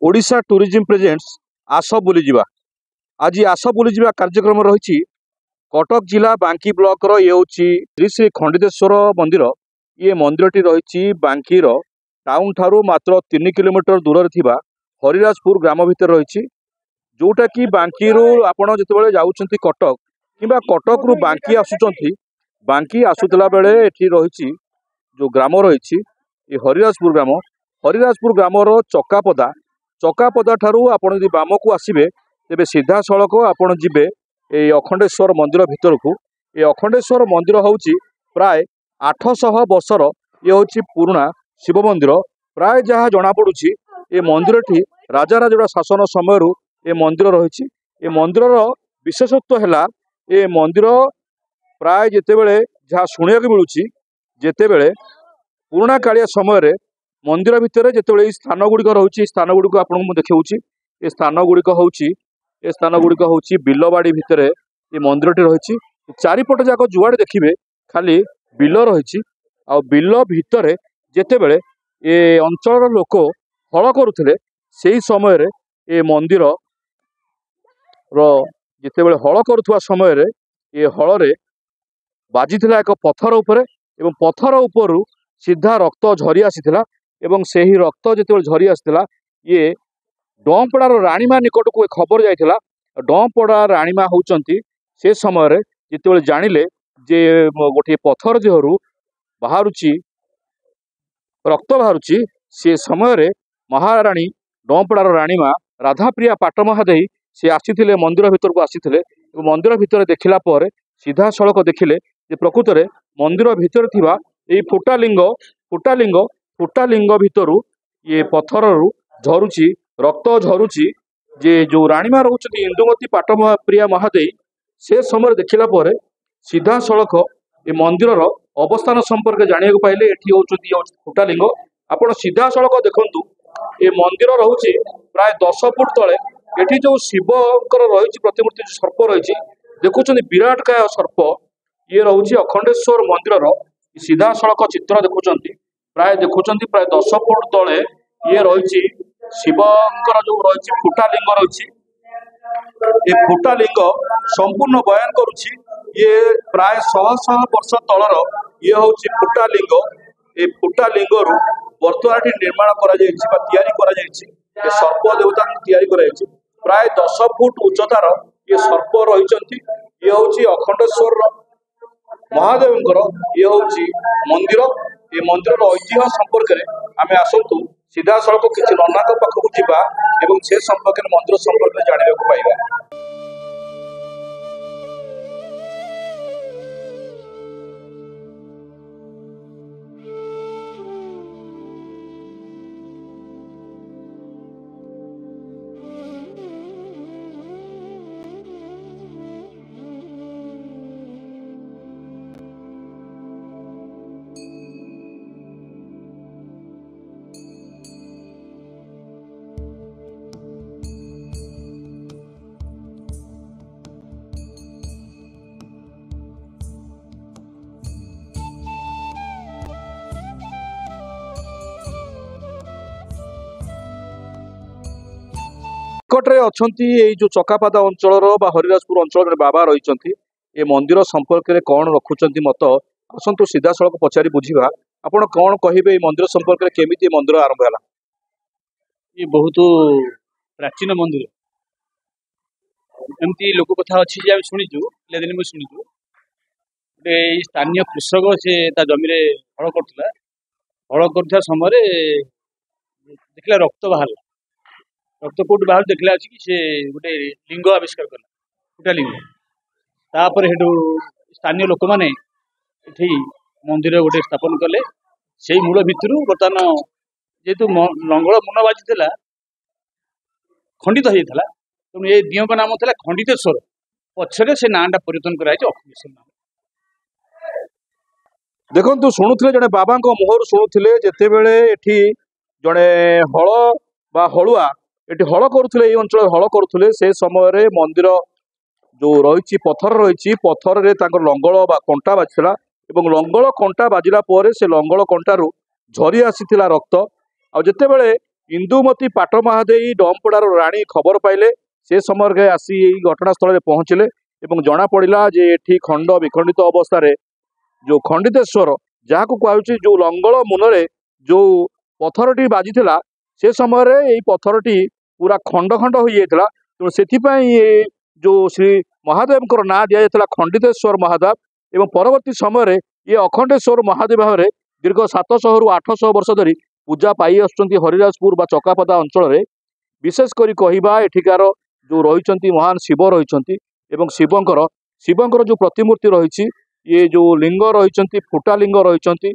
Odisha tourism presents आस बुलीजा। आज आस बुलीजा कार्यक्रम रही कटक जिला बांकी ब्लॉक ये हूँ श्री श्री खंडितेश्वर मंदिर। ये मंदिर टी रही बांकीर टाउन ठारू मात्र 3 किलोमीटर दूर थी हरिराजपुर ग्राम भितर रही जोटा कि बांकी आपड़ जो जाऊँच कटक कि कटक रु बांकी आसुँच बांकी आसुला बेले ये रही जो ग्राम रही हरिराजपुर ग्रामर चकापदा ठारू आपण यदि बाम को आसबे तेरे सीधा सड़क आपण जीवे ये अखंडेश्वर मंदिर भितर को। ये अखंडेश्वर मंदिर हूँ प्राय 800 वर्षर ये हूँ पुराना शिव मंदिर। प्राय जहाँ जना पड़ुछि ये मंदिर टी राजा राजड़ा शासन समय ये मंदिर रही। ये मंदिर विशेषत्व है ये मंदिर प्राय जितेबले जहाँ शुणा मिलूँ जितेबले पुराना कालिया समय मंदिर भितर जिते स्थान गुड़िक रही स्थान गुड़िक आपको देखा ये स्थान गुड़िक हूँ बिलवाड़ी भितर ये मंदिर टी रही। चारिपट जाक जुआड़े देखिए खाली बिल रही आ बिल भितर जितेबले ये अंचल लोक हल करुले से समय ये मंदिर जितेबले हल करुवा समय ये हल बाजी एक पत्थर उपरे एवं पत्थर उपरू सीधा रक्त झरी आसीथिला एवं से ही रक्त जिते झरी आसाला ये डंपड़ार राणीमा निकट को खबर जाइथिला। डंपड़ा राणीमा होउचंती से समय जिते जानिले जे गोटे पत्थर देहरु बाहरुची रक्त बाहरुची से समय महाराणी डंपड़ार राणीमा राधाप्रिया पाटमहादेई से आसीथिले मंदिर भितर को आसीथिले। मंदिर भितर देखिला पर सीधा सड़क देखिले जे प्रकृत में मंदिर भितर थिबा ए फुटालिंग भितरु ये पत्थर झरुची रक्त झरुची जे जो राणीमा रोचती इंदुमती पाटप्रिया महादेई से समय देखिला पर सीधा सड़क ये मंदिर अवस्थान संपर्क जानिया पाइले एठी होचती फुटालिंग। आपण सीधा सड़क देखंतु ये मंदिर रहुची प्राय 10 फुट तले एठी जो शिवकर रही प्रतिमूर्ति सर्प रही देखुं विराट काय सर्प ये रोचे अखंडेश्वर मंदिर सीधा सड़क चित्र देखुं प्राय 10 फुट तले ये रही शिवकर जो रही फुटालिंग रही ये फुटालिंग संपूर्ण बयान करुछि ये प्राय 100 वर्ष तलर ये हूँ फुटालिंग। ये फुटालिंग रु बर्तमान निर्माण करा सर्प देवता तैयारी प्राय 10 फुट उच्चतार ये सर्प रही ये हूँ अखंडेश्वर महादेव ये हूँ मंदिर। ये मंदिर ऐतिह्य संपर्क में आम आसतु सीधा सड़क किसी नना पाखक जावा से संपर्क में मंदिर संपर्क में जानने को पाइबा। निकटे अच्छा जो चकापादा अंचल हरिराजपुर अंचल बाबा रही ये मंदिर संपर्क में कौन रखुंट मत आसतु सीधा सड़क पचारि बुझा आपड़ कौन कहे मंदिर संपर्क में केमी मंदिर आरंभ है। ये बहुत प्राचीन मंदिर एमती लोक कथा अच्छी शुणीचु पिलादिन भी शुणीचु गोटे स्थानीय कृषक से जमी हल करुला हल कर समय देखला रक्त बाहर रक्त कोट बाहर देखला कि से गोटे लिंग आविष्कार कला फुटा लिंग तापर हेटू स्थानीय लोक मैंने ये मंदिर गोटे स्थापन कले से मूल भितर बर्तमान जेहेतु लंगल मुन बाजी खंडित होता तेणु ये दियों का नाम था खंडितेश्वर पछरे से नाटा परिवर्तन कराई अखंडेश्वर नाम। देखु शुणुले जड़े बाबा मुहर शुणुले जितेबले ये जड़े हल बा हलुआ ये हल करुले अंचल हल करुले से समय मंदिर जो रही पत्थर रही पत्थर रे लंगल बा कंटा बाजिला एवं लंगल कंटा बाजिला से लंगल कंटारू झरी आसीथिला रक्त आ जितेबले इंदुमती पाट महादेई डमपड़ार राणी खबर पाइले से समय आसी घटनास्थल पहुँचले एवं जना पड़ा जे एठी खंड विखंडित अवस्था जो खंडितेश्वर जहाँ को कहुच्छी जो लंगल मुनरे जो पथरटी बाजी से समय यही पथरटी पूरा खंड खंड हो जाता तेणु से जो श्री महादेव ना दि जाता खंडितेश्वर महादेव एवं परवर्ती समय ये अखंडेश्वर महादेव भाव में दीर्घ 700 रु 800 वर्ष धरी पूजा पाई आसुचंती हरिराजपुर बा चकापदा अंचल विशेषकर कहवा एठिकार जो रही महान शिव रही शिवंकर जो प्रतिमूर्ति रही ये जो लिंग रही फुटा लिंग रही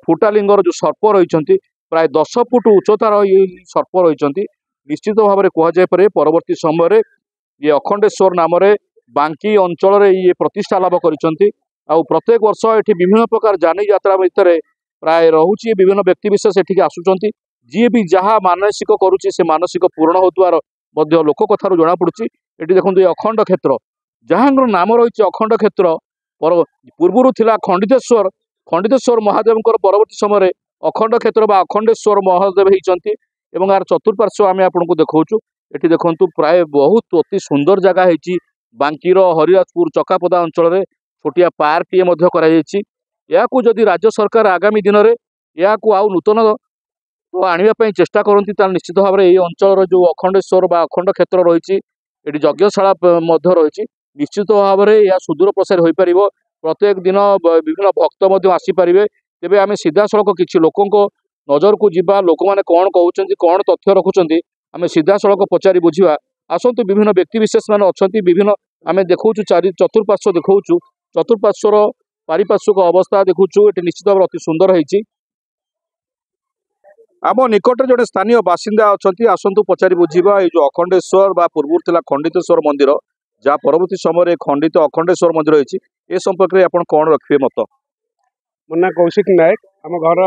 फुटा लिंगर जो सर्प रही प्राय 10 फुट उच्चतार ये सर्प रही निश्चित भाव में कहुए परवर्ती समय ये अखंडेश्वर नाम बांकी अंचल ये प्रतिष्ठा लाभ कर प्रत्येक वर्ष ये विभिन्न प्रकार जानी यात्रा भितर प्राय रोचे विभिन्न व्यक्तिविशेष एठिक आसुंच जी भी जहाँ मानसिक करुच्ची से मानसिक पूर्ण होतार लोक कथार जना पड़ी ये देखो ये अखंड क्षेत्र जहाँ नाम रही अखंड क्षेत्र पूर्वर थिला खंडितेश्वर खंडितेश्वर महादेव परवर्ती समय अखंड क्षेत्र बा अखंडेश्वर महादेव होती यार चतुर्पार्श्व आम आपको देखा ये देखु प्राय बहुत अति सुंदर जगह है बांकीर हरिराजपुर चकापदा अंचल छोटिया पार्क टीए जदि राज्य सरकार आगामी दिन में या आउ नूतन तो आने चेष्टा करती निश्चित भाव में ये अंचल जो अखंडेश्वर बा अखंड क्षेत्र रही ये यज्ञशाला रही निश्चित भाव में यह सुदूर प्रसार हो पार प्रत्येक दिन विभिन्न भक्त आसीपारे तेरे आम सीधा सड़क किसी लोक नजर को जीवा लोक मैंने कौन कहते कौन तथ्य रखुच्च आम सीधा सड़क पचारि बुझा आसतु विभिन्न व्यक्तिविशेष मैंने अच्छा विभिन्न आम देखु चतुर्पार्श्व देखु चतुर्पार्श्वर पारिपार्श्विक अवस्था देखु ये निश्चित भाव अति सुंदर है आम निकट जड़े स्थानीय बासिंदा अच्छा आसतु पचारि बुझा ये जो अखंडेश्वर बा पूर्व थिला खंडितेश्वर मंदिर जहाँ परवर्ती समय खंडित अखंडेश्वर मंदिर रही ए संपर्क में आप कौन रखिए मत मो ना कौशिक नायक आम घर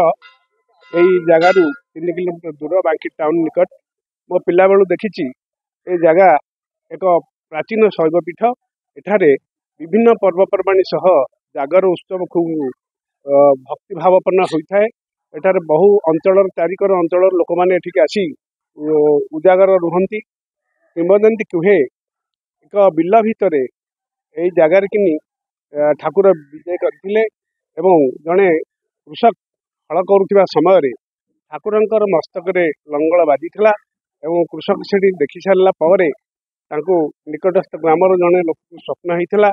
यही जगार 3 किलोमीटर दूर बांकी टाउन निकट मो पिला बेलू देखी ये जगह एक प्राचीन शैवपीठ एठारे विभिन्न पर्वपर्वाणी सह जागर उत्सव खूब भक्तिभावपूर्ण होता है एठारे बहु अंचल चारिकर अंचल लोक मैंने आसी उजागर रुहंती किंबदंती कहे एक बिल भितर यही जगार किनी ठाकुर विजय करथिले एवं जड़े कृषक हल करुवा समय ठाकुरंकर मस्तक लंगल बाजी एवं कृषक से देखी सारापर निकटस्थ ग्रामर जड़े लोक स्वप्न होता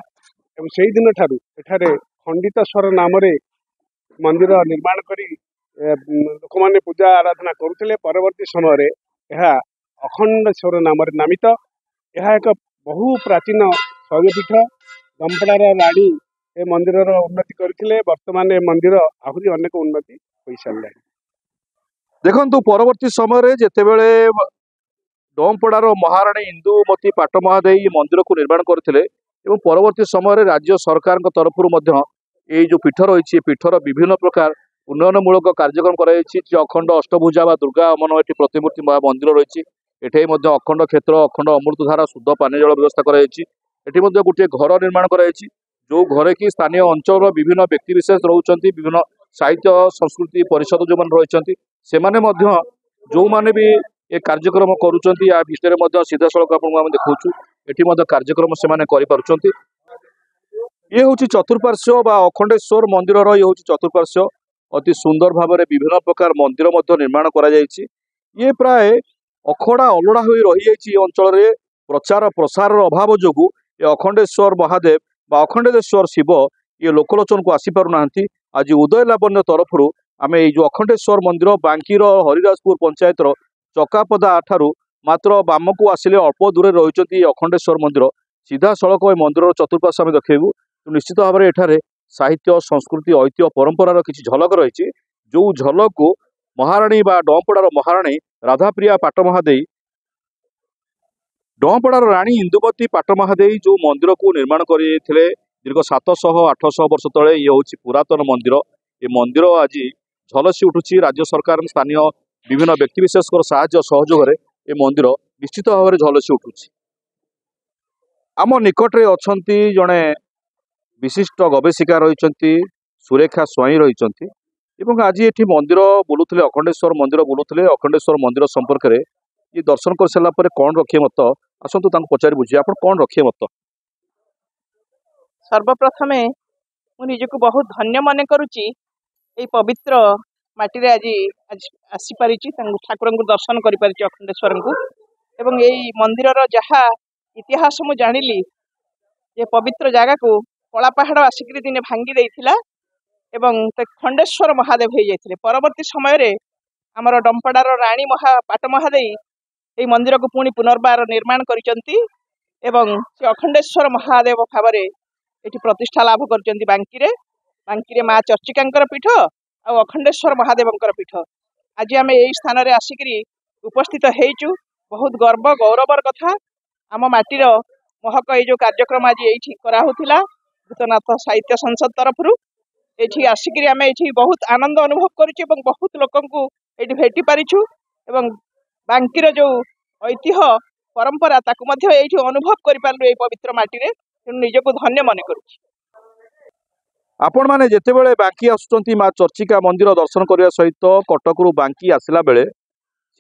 से ही दिन ठारू एठारे खंडितेश्वर नाम मंदिर निर्माण करी लोक मैंने पूजा आराधना करुले परवर्ती समय यह अखंडेश्वर नाम नामित यह एक बहु प्राचीन शैवपीठ दमपड़ार राणी ए मंदिर उन्नति करथिले वर्तमान ए मंदिर आहुरी अनेक उन्नति हो सारे देखु परवर्ती समय जितेबले डमपड़ार महाराणी इंदुमती पाट महादेई मंदिर को निर्माण करते परवर्ती समय राज्य सरकार तरफ ये जो पीठ रही पीठर विभिन्न प्रकार उन्नयनमूलक कार्यक्रम कर अखंड अष्टभुजा व दुर्गा अमन ये प्रतिमूर्ति मंदिर रही एठे अखंड क्षेत्र अखंड अमृतधारा शुद्ध पानी जल व्यवस्था कर गोटे घर निर्माण कर जो घरे कि स्थानीय अंचल विभिन्न व्यक्तिविशेष रोचंती विभिन्न साहित्य संस्कृति परिषद जो मैंने रही से जो मैंने भी ये कार्यक्रम करुँच या विषय में सीधा सड़क आपको देखा ये कार्यक्रम से ये हूँ चतुर्पार्श्व बा अखंडेश्वर मंदिर ये हूँ चतुर्पार्श्व अति सुंदर भाव में विभिन्न प्रकार मंदिर निर्माण कर ये प्राय अखड़ा अलड़ा हो रही अंचल में प्रचार प्रसार अभाव जो ये अखंडेश्वर महादेव बा अखंडेश्वर शिव ये लोकलोचन को आसी पारना आज उदय लावण्य तरफ आम ये जो अखंडेश्वर मंदिर बांकीर हरिराजपुर पंचायत चकापदा ठारू मात्र बाम को आसिले अल्प दूर रही अखंडेश्वर मंदिर सीधा सड़क मंदिर चतुर्पार्श्व आम देखू निश्चित भाव में एठारे साहित्य संस्कृति ऐतिह्य परंपरार किसी झलक रही जो झलक को महाराणी बा डमपड़ार महाराणी राधाप्रिया पाट महादेई डमपड़ार राणी इंदुमती पाट महादेई जो मंदिर को निर्माण करते दीर्घ 700-800 वर्ष तले ये हूँ पुरातन मंदिर ये मंदिर आज झलसी उठुची राज्य सरकार स्थानीय विभिन्न व्यक्तिविशेष साहाय्य सहयोग ये मंदिर निश्चित भाव में झलसी उठुची आम निकटरे अछंती जड़े विशिष्ट गवेषिका रही सुरेखा स्वाई रही ଏବଂ ଆଜି ଏଠି ମନ୍ଦିର ବୁଲୁଥିଲେ, ଅଖଣ୍ଡେଶ୍ୱର ମନ୍ଦିର ବୁଲୁଥିଲେ। ଅଖଣ୍ଡେଶ୍ୱର ମନ୍ଦିର ସମ୍ପର୍କରେ ये दर्शन कर सारा पर कौन रखे मत आसतु पचारि बुझे आप कौन रखे मत। सर्वप्रथमे मु निजको बहुत धन्य मन करुच्ची ये पवित्र माटी रे आज आसीपारी ठाकुर को दर्शन करी अखंडेश्वर को एवं यही मंदिर जहाँ इतिहास मु जानिली ये पवित्र जगह को कला पहाड़ आसिक दिने भांगी देइथिला एवं खंडेश्वर महादेव हो जाते परवर्ती समय आमर डंपड़ार राणी पाट महादेवी ये मंदिर को पुणी पुनर्बार निर्माण करिसंती एवं से अखंडेश्वर महादेव भाव ये प्रतिष्ठा लाभ कर बांकी माँ चर्चिका पीठ आ अखंडेश्वर महादेव पीठ आज आम यही स्थान में आसिक उपस्थित होइचु। बहुत गर्व गौरवर कथा आम माटीर महक ये जो कार्यक्रम आज ये कराला भूतनाथ साहित्य संसद तरफ ये आसिक आम ये बहुत आनंद अनुभव करुँ बहुत लोक ये भेटी पारिछु एवं बांकीर जो ऐतिह्य परंपरा ताकू ये अनुभव करूँ पवित्र माटी रे निजको धन्य मन करुँ। आपण माने जेतेबेले बांकी आसुचंती माँ चर्चिका मंदिर दर्शन करने सहित कटकरू बांकी आसला बेले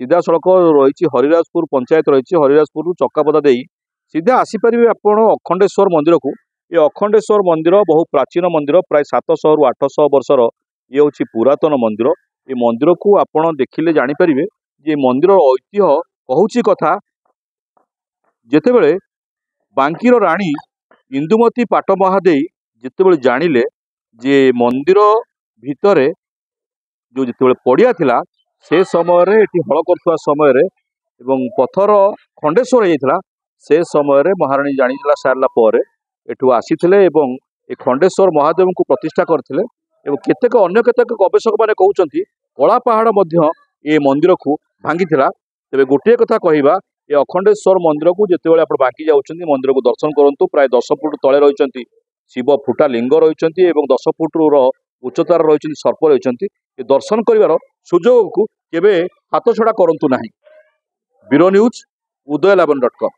सीधा सड़क रही हरिराजपुर पंचायत रही हरिराजपुर चक्कापदा दे सीधा आसीपारे आपण अखंडेश्वर मंदिर को। ये अखंडेश्वर मंदिर बहु प्राचीन मंदिर प्राय 700 रु 800 वर्षर ये हूँ पुरातन मंदिर। ये मंदिर को आपण देखिले जानीपारे जे मंदिर ऐतिह्य कहूची कथा जेतेबेले बांकीर राणी इंदुमती पाट महादेवी जेतेबेले जानिले जे मंदिर भितर जो जिते पड़िया थिला से समय रे एटी हल करथुवा समय रे एवं पथर खंडेश्वर होइथिला से समय रे महारानी जानिला सारला पर एठू आसीथिले एवं ए खंडेश्वर महादेव को प्रतिष्ठा करथिले एवं केतेक अन्य केतेक गवेषक माने कहउचंती कला पहाड़ मध्य ए मंदिर को भांगिथिला। तेबे गोटे कथा कहवा ए अखंडेश्वर मंदिर को जितेबाला आप बांकी जाउछंती मंदिर को दर्शन करंतु प्राय 10 फुट तले रहिचंती शिव फुटा लिंग रही 10 फुट उच्चतार रही सर्प रही दर्शन कर सुजोग को केवे हाथ छड़ा करंतु नहीं। Bureau news udayalavin.com।